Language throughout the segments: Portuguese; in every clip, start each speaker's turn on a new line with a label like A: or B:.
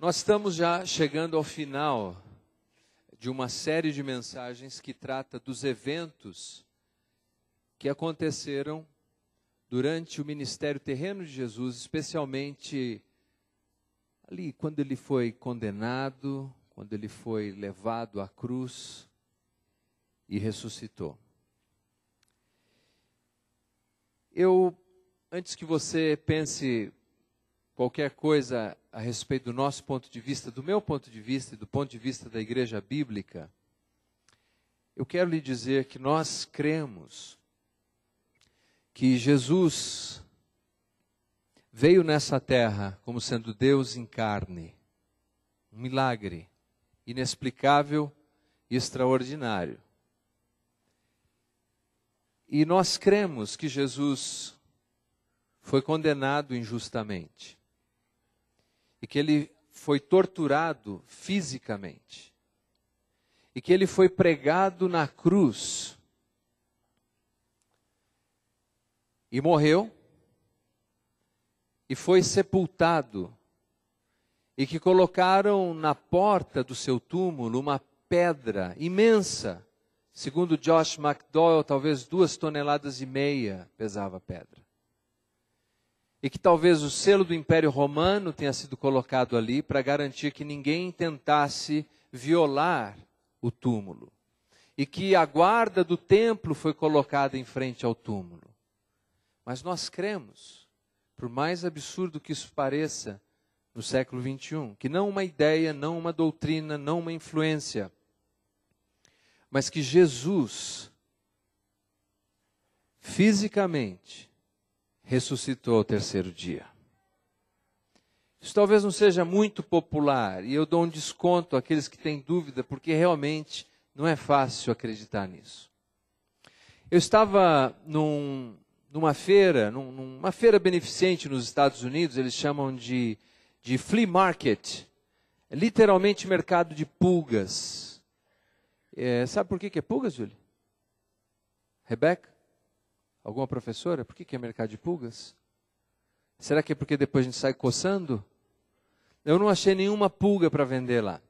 A: Nós estamos já chegando ao final de uma série de mensagens que trata dos eventos que aconteceram durante o ministério terreno de Jesus, especialmente ali quando ele foi condenado, quando ele foi levado à cruz e ressuscitou. Antes que você pense qualquer coisa a respeito do nosso ponto de vista, do meu ponto de vista e do ponto de vista da igreja bíblica, eu quero lhe dizer que nós cremos que Jesus veio nessa terra como sendo Deus em carne, um milagre inexplicável e extraordinário. E nós cremos que Jesus foi condenado injustamente e que ele foi torturado fisicamente e que ele foi pregado na cruz e morreu e foi sepultado e que colocaram na porta do seu túmulo uma pedra imensa, segundo Josh McDowell, talvez 2,5 toneladas pesava a pedra. E que talvez o selo do Império Romano tenha sido colocado ali para garantir que ninguém tentasse violar o túmulo. E que a guarda do templo foi colocada em frente ao túmulo. Mas nós cremos, por mais absurdo que isso pareça, no século XXI, que não uma ideia, não uma doutrina, não uma influência, mas que Jesus, fisicamente, ressuscitou ao terceiro dia. Isso talvez não seja muito popular, e eu dou um desconto àqueles que têm dúvida, porque realmente não é fácil acreditar nisso. Eu estava numa feira beneficente nos Estados Unidos, eles chamam de flea market, é literalmente mercado de pulgas. Sabe por que é pulgas, Júlia? Rebeca? Alguma professora? Por que é mercado de pulgas? Será que é porque depois a gente sai coçando? Eu não achei nenhuma pulga para vender lá.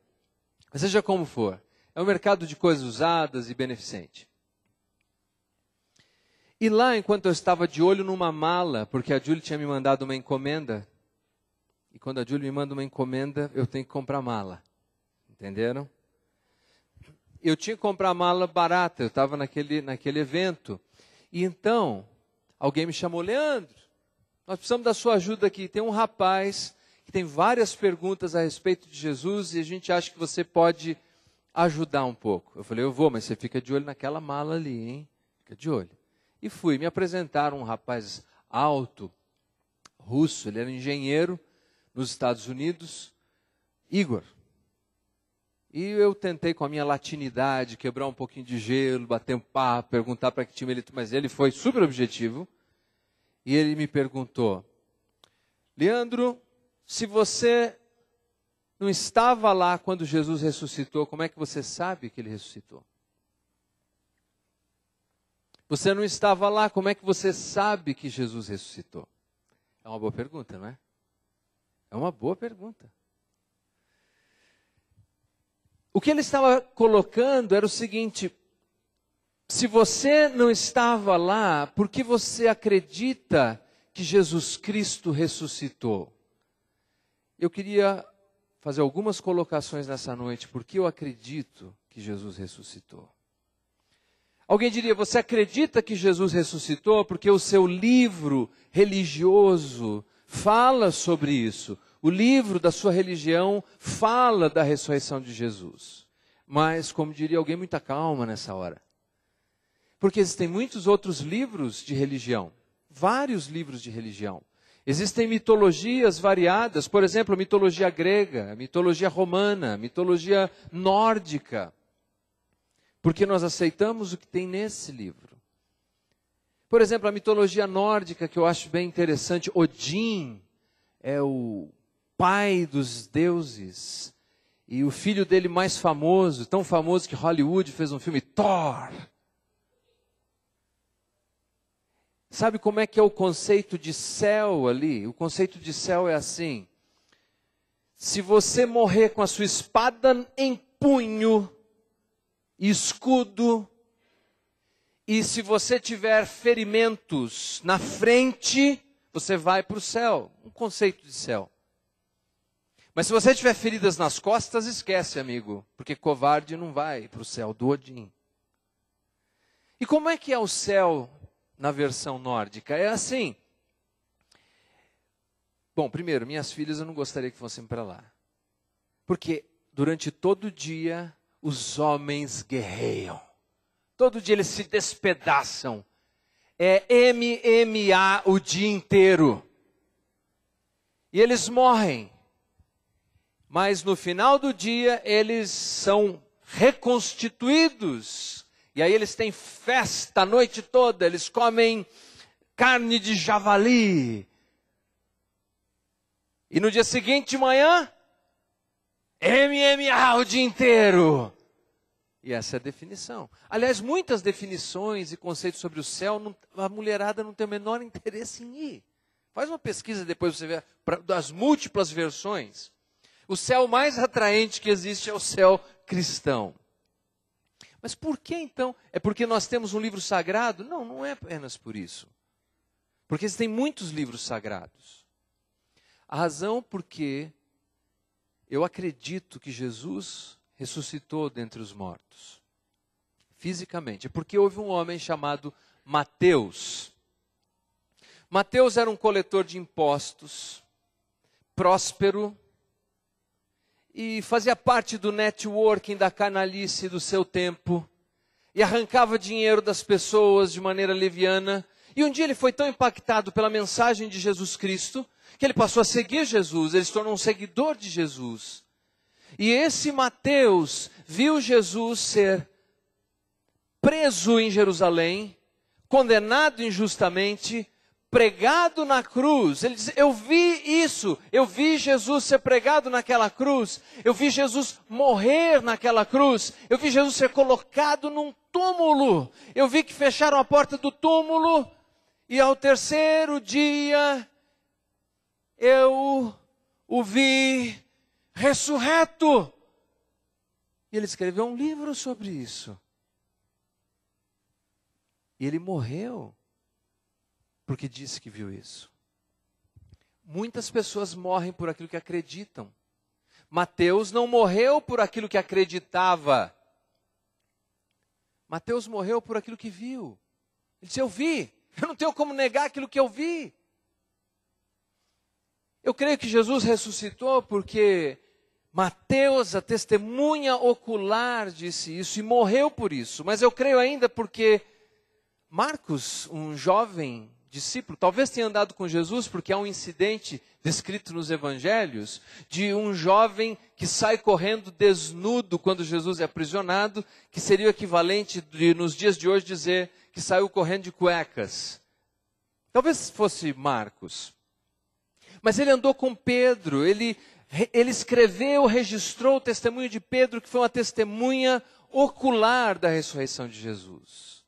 A: Mas seja como for, é um mercado de coisas usadas e beneficente. E lá, enquanto eu estava de olho numa mala, porque a Júlia tinha me mandado uma encomenda, e quando a Júlia me manda uma encomenda, eu tenho que comprar mala. Entenderam? Eu tinha que comprar mala barata, eu estava naquele evento. E então, alguém me chamou: Leandro, nós precisamos da sua ajuda aqui. Tem um rapaz que tem várias perguntas a respeito de Jesus e a gente acha que você pode ajudar um pouco. Eu falei: eu vou, mas você fica de olho naquela mala ali, hein? Fica de olho. E fui, me apresentaram um rapaz alto, russo, ele era engenheiro nos Estados Unidos, Igor. E eu tentei com a minha latinidade quebrar um pouquinho de gelo, bater um papo, perguntar para que time ele... Mas ele foi super objetivo. E ele me perguntou: Leandro, se você não estava lá quando Jesus ressuscitou, como é que você sabe que ele ressuscitou? Você não estava lá, como é que você sabe que Jesus ressuscitou? É uma boa pergunta, não é? É uma boa pergunta. O que ele estava colocando era o seguinte: se você não estava lá, por que você acredita que Jesus Cristo ressuscitou? Eu queria fazer algumas colocações nessa noite, porque eu acredito que Jesus ressuscitou. Alguém diria: você acredita que Jesus ressuscitou porque o seu livro religioso fala sobre isso? O livro da sua religião fala da ressurreição de Jesus. Mas, como diria alguém, muita calma nessa hora. Porque existem muitos outros livros de religião. Vários livros de religião. Existem mitologias variadas. Por exemplo, a mitologia grega, a mitologia romana, a mitologia nórdica. Porque nós aceitamos o que tem nesse livro. Por exemplo, a mitologia nórdica, que eu acho bem interessante. Odin é o pai dos deuses, e o filho dele mais famoso, tão famoso que Hollywood fez um filme, Thor. Sabe como é que é o conceito de céu ali? O conceito de céu é assim: se você morrer com a sua espada em punho, escudo, e se você tiver ferimentos na frente, você vai para o céu. Um conceito de céu. Mas se você tiver feridas nas costas, esquece, amigo, porque covarde não vai para o céu do Odin. E como é que é o céu na versão nórdica? É assim. Bom, primeiro, minhas filhas eu não gostaria que fossem para lá. Porque durante todo o dia os homens guerreiam. Todo dia eles se despedaçam. É MMA o dia inteiro. E eles morrem. Mas no final do dia eles são reconstituídos. E aí eles têm festa a noite toda. Eles comem carne de javali. E no dia seguinte de manhã, MMA o dia inteiro. E essa é a definição. Aliás, muitas definições e conceitos sobre o céu, a mulherada não tem o menor interesse em ir. Faz uma pesquisa depois você vê das múltiplas versões. O céu mais atraente que existe é o céu cristão. Mas por que então? É porque nós temos um livro sagrado? Não, não é apenas por isso. Porque existem muitos livros sagrados. A razão porque eu acredito que Jesus ressuscitou dentre os mortos, fisicamente, é porque houve um homem chamado Mateus. Mateus era um coletor de impostos, próspero, e fazia parte do networking da canalice do seu tempo, e arrancava dinheiro das pessoas de maneira leviana. E um dia ele foi tão impactado pela mensagem de Jesus Cristo, que ele passou a seguir Jesus, ele se tornou um seguidor de Jesus. E esse Mateus viu Jesus ser preso em Jerusalém, condenado injustamente, pregado na cruz. Ele diz, eu vi isso, eu vi Jesus ser pregado naquela cruz, eu vi Jesus morrer naquela cruz, eu vi Jesus ser colocado num túmulo, eu vi que fecharam a porta do túmulo, e ao terceiro dia, eu o vi ressurreto. E ele escreveu um livro sobre isso. E ele morreu porque disse que viu isso. Muitas pessoas morrem por aquilo que acreditam. Mateus não morreu por aquilo que acreditava. Mateus morreu por aquilo que viu. Ele disse, eu vi. Eu não tenho como negar aquilo que eu vi. Eu creio que Jesus ressuscitou porque Mateus, a testemunha ocular, disse isso e morreu por isso. Mas eu creio ainda porque Marcos, um jovem discípulo, talvez tenha andado com Jesus, porque há um incidente descrito nos evangelhos, de um jovem que sai correndo desnudo quando Jesus é aprisionado, que seria o equivalente de, nos dias de hoje, dizer que saiu correndo de cuecas. Talvez fosse Marcos. Mas ele andou com Pedro, ele escreveu, registrou o testemunho de Pedro, que foi uma testemunha ocular da ressurreição de Jesus.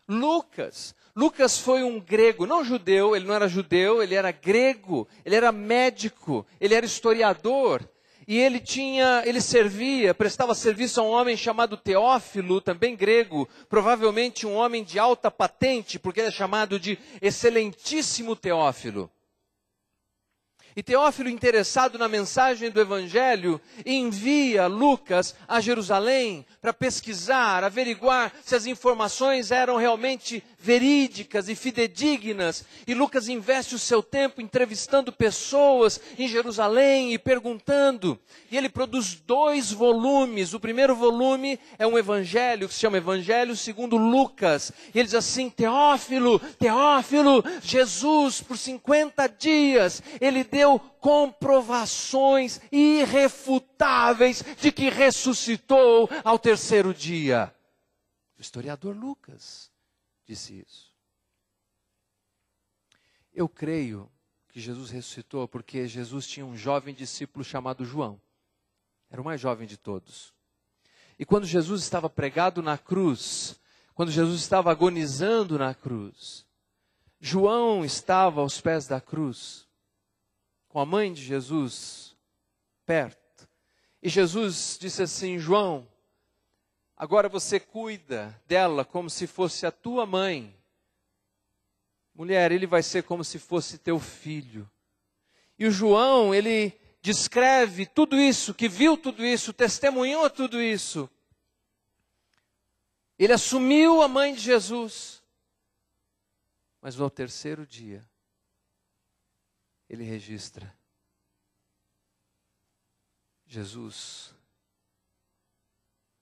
A: Lucas foi um grego, não judeu, ele não era judeu, ele era grego, ele era médico, ele era historiador, e ele prestava serviço a um homem chamado Teófilo, também grego, provavelmente um homem de alta patente, porque ele é chamado de excelentíssimo Teófilo. E Teófilo, interessado na mensagem do Evangelho, envia Lucas a Jerusalém para pesquisar, averiguar se as informações eram realmente verídicas e fidedignas. E Lucas investe o seu tempo entrevistando pessoas em Jerusalém e perguntando. E ele produz 2 volumes. O primeiro volume é um evangelho que se chama Evangelho segundo Lucas. E ele diz assim, Teófilo, Jesus por 50 dias, ele deu comprovações irrefutáveis de que ressuscitou ao terceiro dia. O historiador Lucas disse isso. Eu creio que Jesus ressuscitou porque Jesus tinha um jovem discípulo chamado João. Era o mais jovem de todos. E quando Jesus estava pregado na cruz, quando Jesus estava agonizando na cruz, João estava aos pés da cruz, com a mãe de Jesus, perto. E Jesus disse assim: João, agora você cuida dela como se fosse a tua mãe. Mulher, ele vai ser como se fosse teu filho. E o João, ele descreve tudo isso, que viu tudo isso, testemunhou tudo isso. Ele assumiu a mãe de Jesus. Mas no terceiro dia, ele registra: Jesus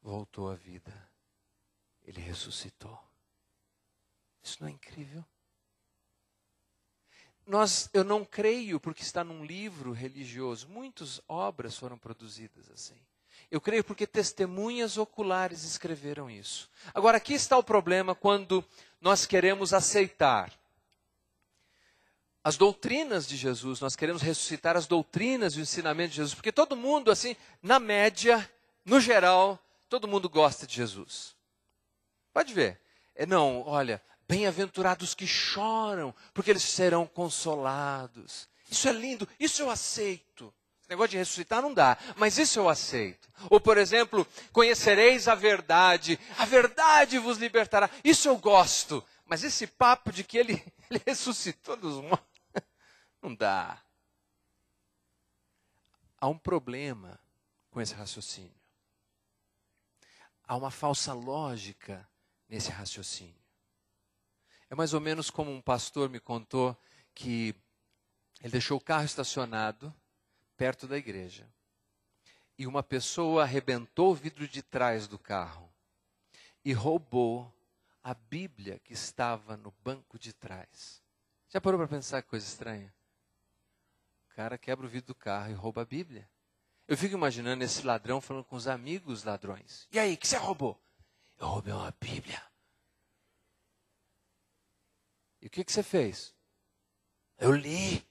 A: voltou à vida. Ele ressuscitou. Isso não é incrível? Eu não creio porque está num livro religioso. Muitas obras foram produzidas assim. Eu creio porque testemunhas oculares escreveram isso. Agora, aqui está o problema quando nós queremos aceitar as doutrinas de Jesus, nós queremos ressuscitar as doutrinas e o ensinamento de Jesus, porque todo mundo, assim, na média, no geral, todo mundo gosta de Jesus. Pode ver. Não, olha, bem-aventurados que choram, porque eles serão consolados. Isso é lindo, isso eu aceito. Esse negócio de ressuscitar não dá, mas isso eu aceito. Ou, por exemplo, conhecereis a verdade vos libertará. Isso eu gosto, mas esse papo de que ele ressuscitou dos mortos, não dá. Há um problema com esse raciocínio. Há uma falsa lógica nesse raciocínio. É mais ou menos como um pastor me contou que ele deixou o carro estacionado perto da igreja. E uma pessoa arrebentou o vidro de trás do carro e roubou a Bíblia que estava no banco de trás. Já parou para pensar que coisa estranha? O cara quebra o vidro do carro e rouba a Bíblia. Eu fico imaginando esse ladrão falando com os amigos ladrões. E aí, o que você roubou? Eu roubei uma Bíblia. E o que você fez? Eu li.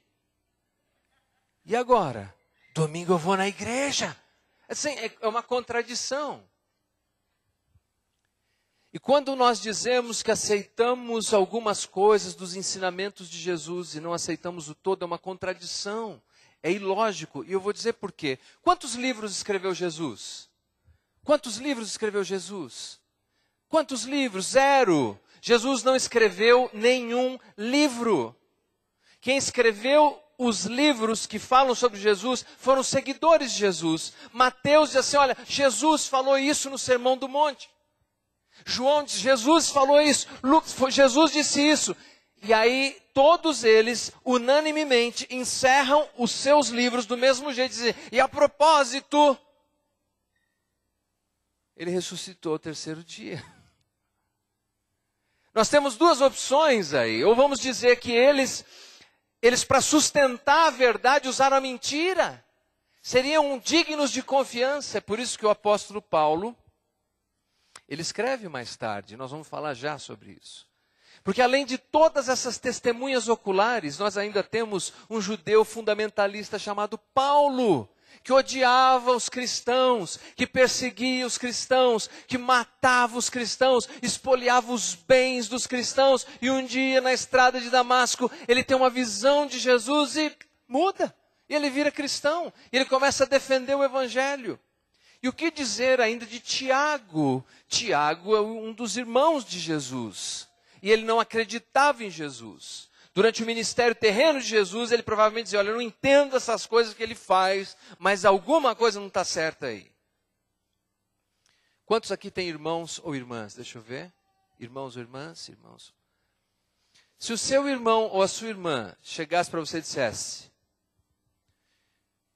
A: E agora? Domingo eu vou na igreja. Assim, é uma contradição. E quando nós dizemos que aceitamos algumas coisas dos ensinamentos de Jesus e não aceitamos o todo, é uma contradição. É ilógico. E eu vou dizer por quê. Quantos livros escreveu Jesus? Quantos livros escreveu Jesus? Quantos livros? 0. Jesus não escreveu nenhum livro. Quem escreveu os livros que falam sobre Jesus foram os seguidores de Jesus. Mateus diz assim, olha, Jesus falou isso no Sermão do Monte. João diz, Jesus falou isso. Jesus disse isso. E aí, todos eles, unanimemente, encerram os seus livros do mesmo jeito. Dizem, e a propósito, ele ressuscitou ao terceiro dia. Nós temos duas opções aí. Ou vamos dizer que eles para sustentar a verdade, usaram a mentira. Seriam dignos de confiança. É por isso que o apóstolo Paulo, ele escreve mais tarde. Nós vamos falar já sobre isso. Porque além de todas essas testemunhas oculares, nós ainda temos um judeu fundamentalista chamado Paulo, que odiava os cristãos, que perseguia os cristãos, que matava os cristãos, espoliava os bens dos cristãos. E um dia, na estrada de Damasco, ele tem uma visão de Jesus e muda. E ele vira cristão. E ele começa a defender o evangelho. E o que dizer ainda de Tiago? Tiago é um dos irmãos de Jesus. E ele não acreditava em Jesus. Durante o ministério terreno de Jesus, ele provavelmente dizia, olha, eu não entendo essas coisas que ele faz, mas alguma coisa não está certa aí. Quantos aqui têm irmãos ou irmãs? Deixa eu ver. Irmãos ou irmãs? Irmãos. Se o seu irmão ou a sua irmã chegasse para você e dissesse,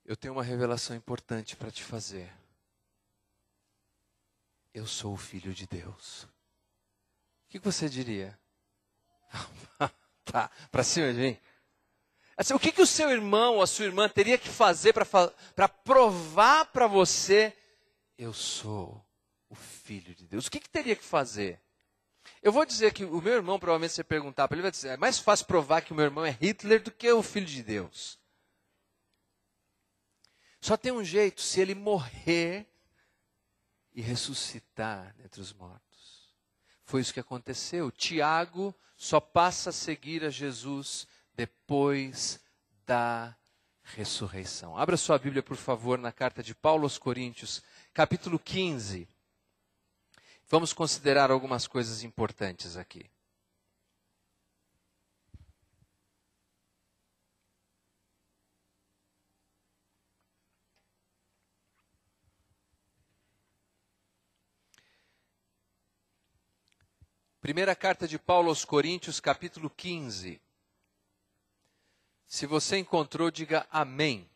A: eu tenho uma revelação importante para te fazer. Eu sou o Filho de Deus. O que você diria? Tá, para cima de mim. Assim, o que o seu irmão ou a sua irmã teria que fazer para provar para você, eu sou o Filho de Deus? O que teria que fazer? Eu vou dizer que o meu irmão, provavelmente, se você perguntar para ele, vai dizer, é mais fácil provar que o meu irmão é Hitler do que o Filho de Deus. Só tem um jeito, se ele morrer e ressuscitar dentre os mortos. Foi isso que aconteceu. Tiago só passa a seguir a Jesus depois da ressurreição. Abra sua Bíblia, por favor, na carta de Paulo aos Coríntios, capítulo 15. Vamos considerar algumas coisas importantes aqui. Primeira carta de Paulo aos Coríntios, capítulo 15. Se você encontrou, diga amém.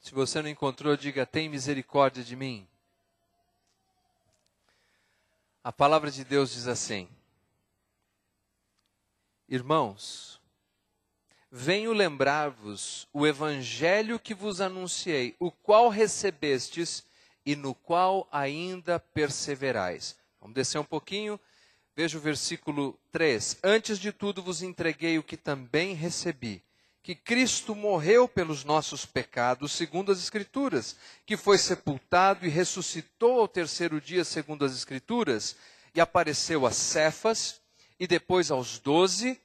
A: Se você não encontrou, diga tem misericórdia de mim. A palavra de Deus diz assim: Irmãos, venho lembrar-vos o evangelho que vos anunciei, o qual recebestes e no qual ainda perseverais. Vamos descer um pouquinho, veja o versículo 3. Antes de tudo vos entreguei o que também recebi, que Cristo morreu pelos nossos pecados, segundo as Escrituras, que foi sepultado e ressuscitou ao terceiro dia, segundo as Escrituras, e apareceu a Cefas, e depois aos 12,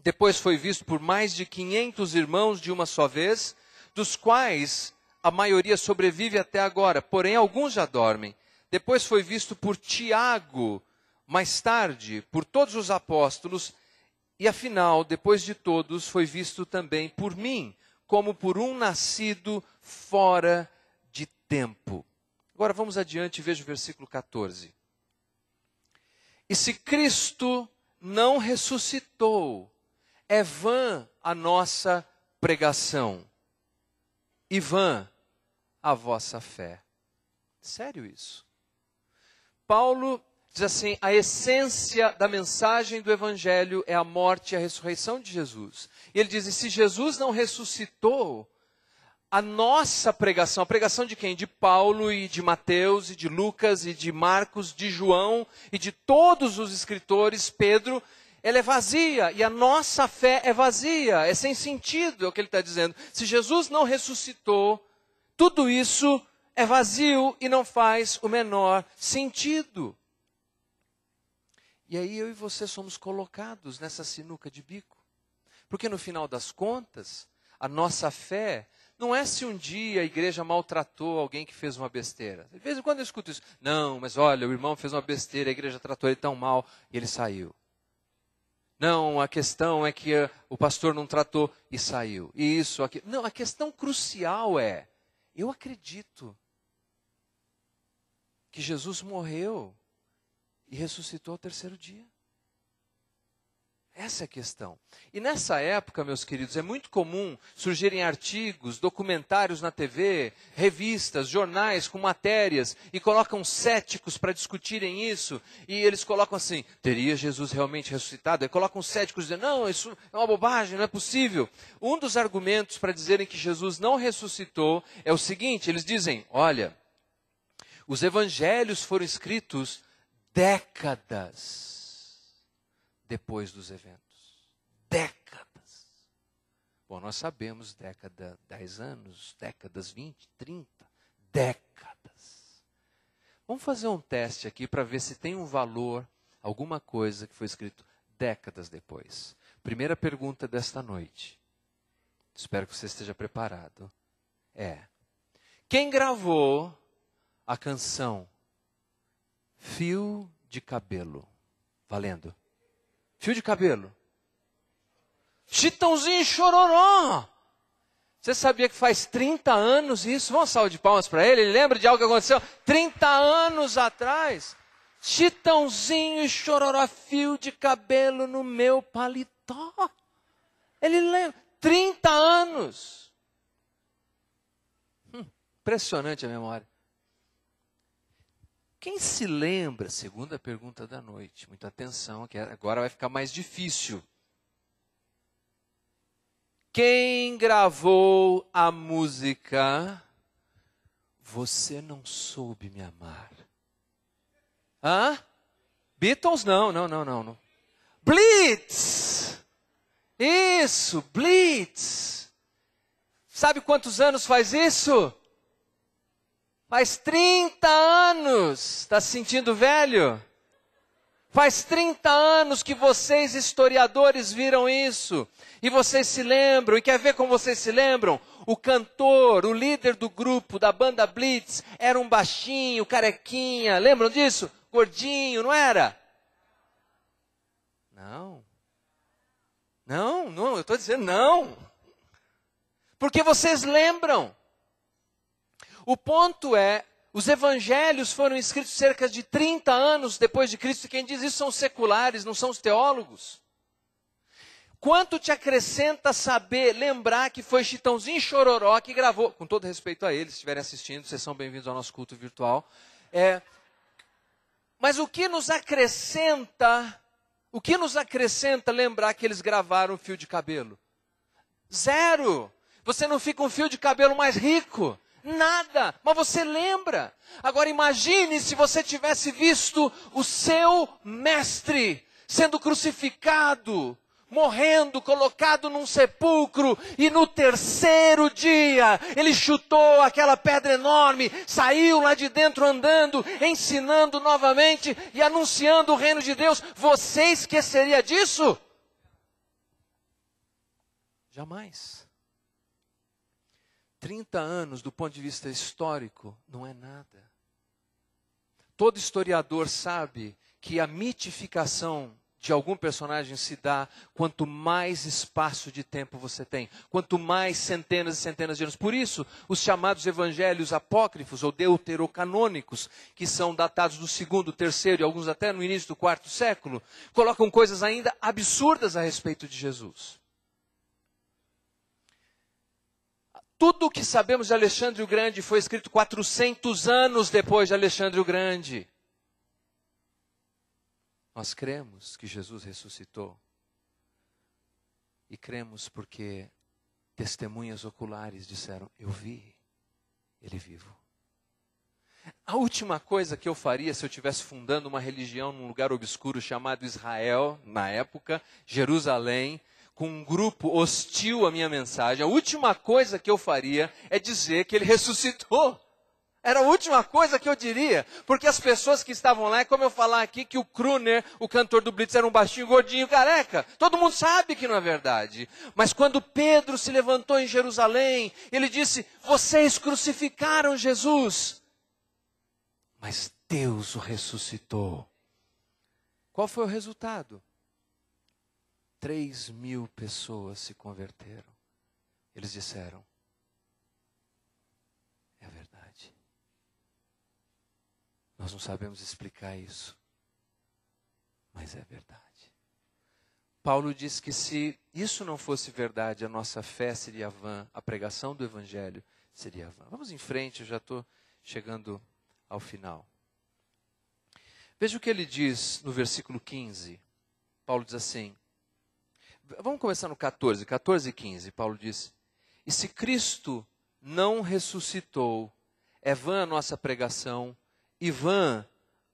A: depois foi visto por mais de 500 irmãos de uma só vez, dos quais a maioria sobrevive até agora, porém alguns já dormem. Depois foi visto por Tiago, mais tarde por todos os apóstolos, e afinal, depois de todos, foi visto também por mim, como por um nascido fora de tempo. Agora vamos adiante e veja o versículo 14. E se Cristo não ressuscitou, é vã a nossa pregação, e vã a vossa fé. Sério isso? Paulo diz assim, a essência da mensagem do Evangelho é a morte e a ressurreição de Jesus. E ele diz, e se Jesus não ressuscitou, a nossa pregação, a pregação de quem? De Paulo e de Mateus e de Lucas e de Marcos, de João e de todos os escritores, Pedro, ela é vazia e a nossa fé é vazia, é sem sentido, é o que ele está dizendo. Se Jesus não ressuscitou, tudo isso é vazio e não faz o menor sentido. E aí eu e você somos colocados nessa sinuca de bico. Porque no final das contas, a nossa fé não é se um dia a igreja maltratou alguém que fez uma besteira. De vez em quando eu escuto isso. Não, mas olha, o irmão fez uma besteira, a igreja tratou ele tão mal e ele saiu. Não, a questão é que o pastor não tratou e saiu. E isso, aqui. Não, a questão crucial é, eu acredito que Jesus morreu e ressuscitou ao terceiro dia. Essa é a questão. E nessa época, meus queridos, é muito comum surgirem artigos, documentários na TV, revistas, jornais com matérias, e colocam céticos para discutirem isso, e eles colocam assim, teria Jesus realmente ressuscitado? E colocam céticos dizendo, não, isso é uma bobagem, não é possível. Um dos argumentos para dizerem que Jesus não ressuscitou é o seguinte, eles dizem, olha, os evangelhos foram escritos décadas depois dos eventos. Décadas. Bom, nós sabemos, década 10 anos, décadas 20, 30, décadas. Vamos fazer um teste aqui para ver se tem um valor, alguma coisa que foi escrito décadas depois. Primeira pergunta desta noite. Espero que você esteja preparado. Quem gravou a canção Fio de Cabelo? Valendo. Fio de cabelo. Chitãozinho e Chororó. Você sabia que faz 30 anos isso? Vamos salve de palmas para ele. Ele lembra de algo que aconteceu 30 anos atrás? Chitãozinho e Chororó, fio de cabelo no meu paletó. Ele lembra. 30 anos. Impressionante a memória. Quem se lembra, segunda pergunta da noite, muita atenção, que agora vai ficar mais difícil. Quem gravou a música Você Não Soube Me Amar? Hã? Beatles? Não. Blitz! Isso, Blitz! Sabe quantos anos faz isso? Faz 30 anos. Está se sentindo velho? Faz 30 anos que vocês, historiadores, viram isso. E vocês se lembram, e quer ver como vocês se lembram? O cantor, o líder do grupo, da banda Blitz, era um baixinho, carequinha. Lembram disso? Gordinho, não era? Não. Não, eu estou dizendo não. Porque vocês lembram. O ponto é, os evangelhos foram escritos cerca de 30 anos depois de Cristo, e quem diz isso são os seculares, não são os teólogos. Quanto te acrescenta saber, lembrar que foi Chitãozinho Chororó que gravou, com todo respeito a eles, se estiverem assistindo, vocês são bem-vindos ao nosso culto virtual. Mas o que nos acrescenta lembrar que eles gravaram o fio de cabelo? Zero! Você não fica um fio de cabelo mais rico. Nada, mas você lembra. Agora imagine se você tivesse visto o seu mestre sendo crucificado, morrendo, colocado num sepulcro, e no terceiro dia ele chutou aquela pedra enorme, saiu lá de dentro andando, ensinando novamente e anunciando o reino de Deus. Você esqueceria disso? Jamais. 30 anos, do ponto de vista histórico, não é nada. Todo historiador sabe que a mitificação de algum personagem se dá quanto mais espaço de tempo você tem, quanto mais centenas e centenas de anos. Por isso, os chamados evangelhos apócrifos ou deuterocanônicos, que são datados do 2º, 3º e alguns até no início do 4º século, colocam coisas ainda absurdas a respeito de Jesus. Tudo o que sabemos de Alexandre o Grande foi escrito 400 anos depois de Alexandre o Grande. Nós cremos que Jesus ressuscitou. E cremos porque testemunhas oculares disseram, eu vi ele vivo. A última coisa que eu faria se eu estivesse fundando uma religião num lugar obscuro chamado Israel, na época, Jerusalém, com um grupo hostil à minha mensagem, a última coisa que eu faria é dizer que ele ressuscitou. Era a última coisa que eu diria, porque as pessoas que estavam lá, é como eu falar aqui que o Kruner, o cantor do Blitz, era um baixinho, gordinho, careca. Todo mundo sabe que não é verdade. Mas quando Pedro se levantou em Jerusalém, ele disse, vocês crucificaram Jesus, mas Deus o ressuscitou. Qual foi o resultado? 3.000 pessoas se converteram. Eles disseram, é verdade. Nós não sabemos explicar isso, mas é verdade. Paulo diz que se isso não fosse verdade, a nossa fé seria vã, a pregação do evangelho seria vã. Vamos em frente, eu já estou chegando ao final. Veja o que ele diz no versículo 15. Paulo diz assim, vamos começar no 14 e 15. Paulo diz, e se Cristo não ressuscitou, é vã a nossa pregação e vã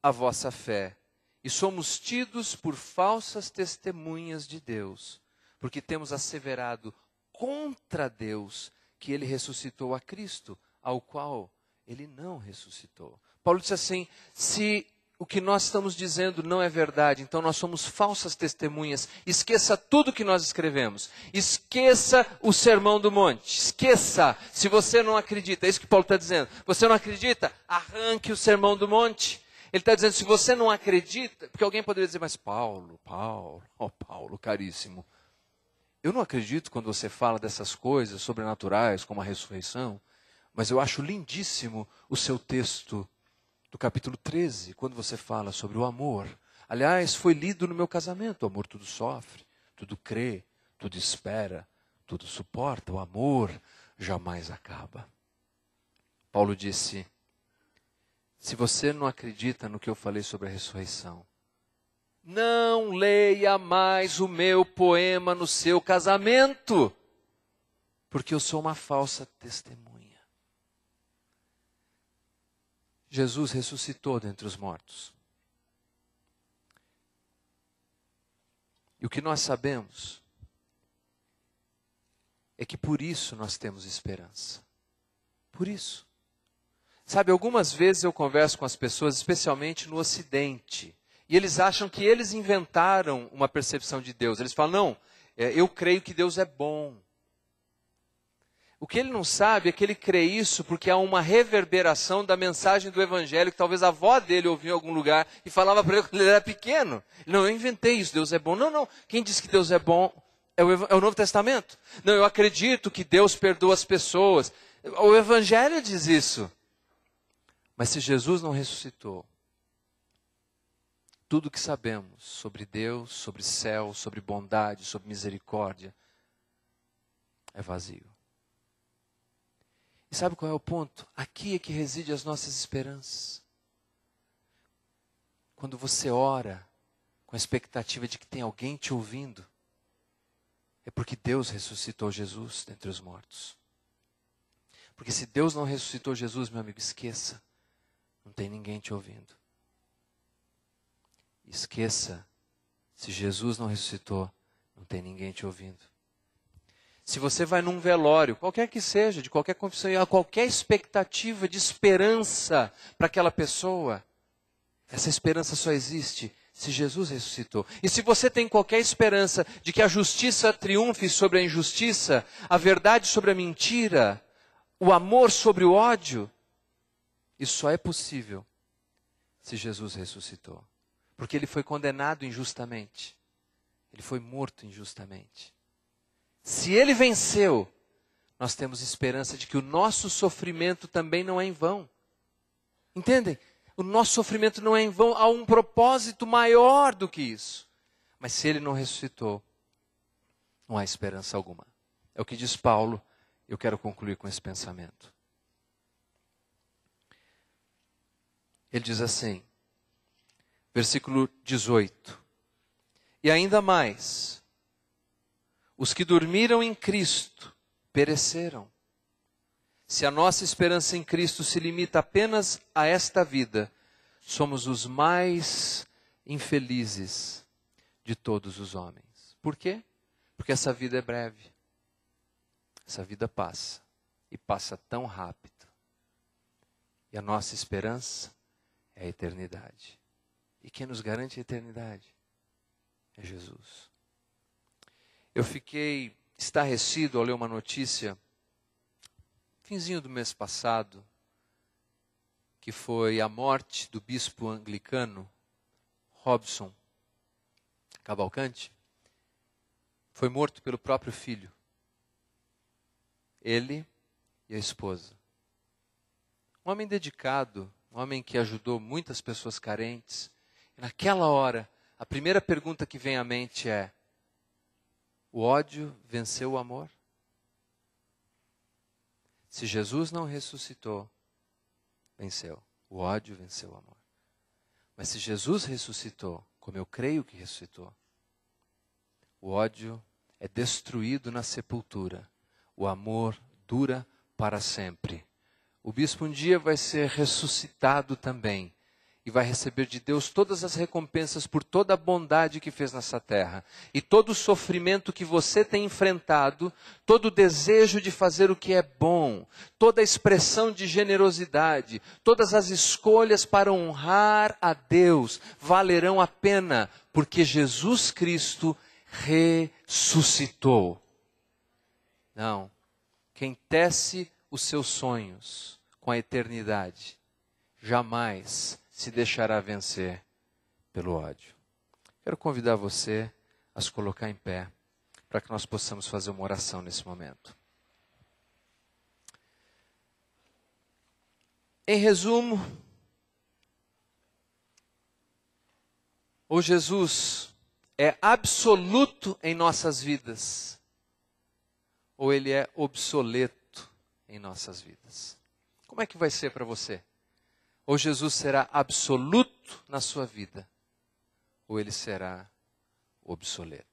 A: a vossa fé. E somos tidos por falsas testemunhas de Deus, porque temos asseverado contra Deus que ele ressuscitou a Cristo, ao qual ele não ressuscitou. Paulo disse assim, se o que nós estamos dizendo não é verdade, então nós somos falsas testemunhas. Esqueça tudo que nós escrevemos. Esqueça o Sermão do Monte. Esqueça, se você não acredita. É isso que Paulo está dizendo. Você não acredita? Arranque o Sermão do Monte. Ele está dizendo, se você não acredita, porque alguém poderia dizer, mas Paulo, caríssimo, eu não acredito quando você fala dessas coisas sobrenaturais, como a ressurreição, mas eu acho lindíssimo o seu texto do capítulo 13, quando você fala sobre o amor. Aliás, foi lido no meu casamento. O amor tudo sofre, tudo crê, tudo espera, tudo suporta. O amor jamais acaba. Paulo disse, se você não acredita no que eu falei sobre a ressurreição, não leia mais o meu poema no seu casamento, porque eu sou uma falsa testemunha. Jesus ressuscitou dentre os mortos. E o que nós sabemos é que por isso nós temos esperança. Por isso. Sabe, algumas vezes eu converso com as pessoas, especialmente no Ocidente, E eles acham que eles inventaram uma percepção de Deus. Eles falam, não, eu creio que Deus é bom. O que ele não sabe é que ele crê isso porque há uma reverberação da mensagem do Evangelho que talvez a avó dele ouviu em algum lugar e falava para ele quando ele era pequeno. Não, eu inventei isso, Deus é bom. Não, não, quem disse que Deus é bom é o Novo Testamento. Não, eu acredito que Deus perdoa as pessoas. O Evangelho diz isso. Mas se Jesus não ressuscitou, tudo que sabemos sobre Deus, sobre céu, sobre bondade, sobre misericórdia, é vazio. E sabe qual é o ponto? Aqui é que reside as nossas esperanças. Quando você ora com a expectativa de que tem alguém te ouvindo, é porque Deus ressuscitou Jesus dentre os mortos. Porque se Deus não ressuscitou Jesus, meu amigo, esqueça, não tem ninguém te ouvindo. Esqueça, se Jesus não ressuscitou, não tem ninguém te ouvindo. Se você vai num velório, qualquer que seja, de qualquer confissão, e há qualquer expectativa de esperança para aquela pessoa, essa esperança só existe se Jesus ressuscitou. E se você tem qualquer esperança de que a justiça triunfe sobre a injustiça, a verdade sobre a mentira, o amor sobre o ódio, isso só é possível se Jesus ressuscitou. Porque ele foi condenado injustamente. Ele foi morto injustamente. Se ele venceu, nós temos esperança de que o nosso sofrimento também não é em vão. Entendem? O nosso sofrimento não é em vão, há um propósito maior do que isso. Mas se ele não ressuscitou, não há esperança alguma. É o que diz Paulo, eu quero concluir com esse pensamento. Ele diz assim, versículo 18. E ainda mais, os que dormiram em Cristo pereceram. Se a nossa esperança em Cristo se limita apenas a esta vida, somos os mais infelizes de todos os homens. Por quê? Porque essa vida é breve. Essa vida passa. E passa tão rápido. E a nossa esperança é a eternidade. E quem nos garante a eternidade? É Jesus. Eu fiquei estarrecido ao ler uma notícia, finzinho do mês passado, que foi a morte do bispo anglicano, Robson Cavalcante. Foi morto pelo próprio filho. Ele e a esposa. Um homem dedicado, um homem que ajudou muitas pessoas carentes. E naquela hora, a primeira pergunta que vem à mente é: o ódio venceu o amor? Se Jesus não ressuscitou, venceu. O ódio venceu o amor. Mas se Jesus ressuscitou, como eu creio que ressuscitou, o ódio é destruído na sepultura. O amor dura para sempre. O bispo um dia vai ser ressuscitado também. E vai receber de Deus todas as recompensas por toda a bondade que fez nessa terra. E todo o sofrimento que você tem enfrentado, todo o desejo de fazer o que é bom, toda a expressão de generosidade, todas as escolhas para honrar a Deus, valerão a pena, porque Jesus Cristo ressuscitou. Não, quem tece os seus sonhos com a eternidade, jamais se deixará vencer pelo ódio. Quero convidar você a se colocar em pé, para que nós possamos fazer uma oração nesse momento. Em resumo, o Jesus é absoluto em nossas vidas, ou ele é obsoleto em nossas vidas? Como é que vai ser para você? Ou Jesus será absoluto na sua vida, ou ele será obsoleto.